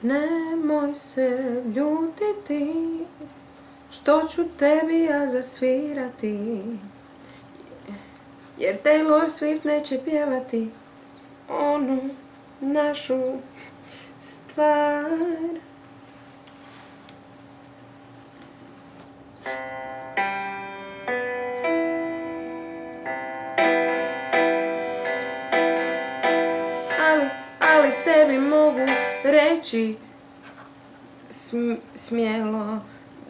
Nemoj se ljutiti što ću tebi ja zasvirati, jer Taylor Swift neće pjevati onu našu stvar. Ali tebi mogu reći smjelo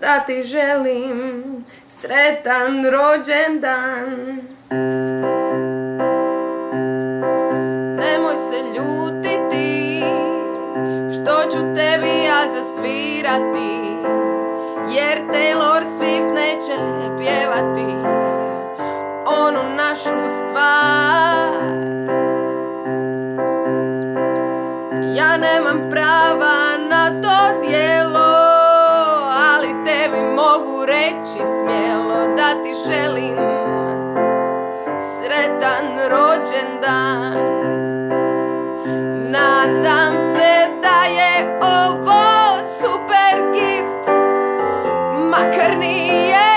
da ti želim sretan rođendan. Nemoj se ljutiti što ću tebi ja zasvirati, jer Taylor Swift neće pjevati onu našu stvar. Ja nemam prava na to djelo, ali tebi mogu reći smjelo da ti želim sretan rođendan. Nadam se da je ovo super gift, makar nije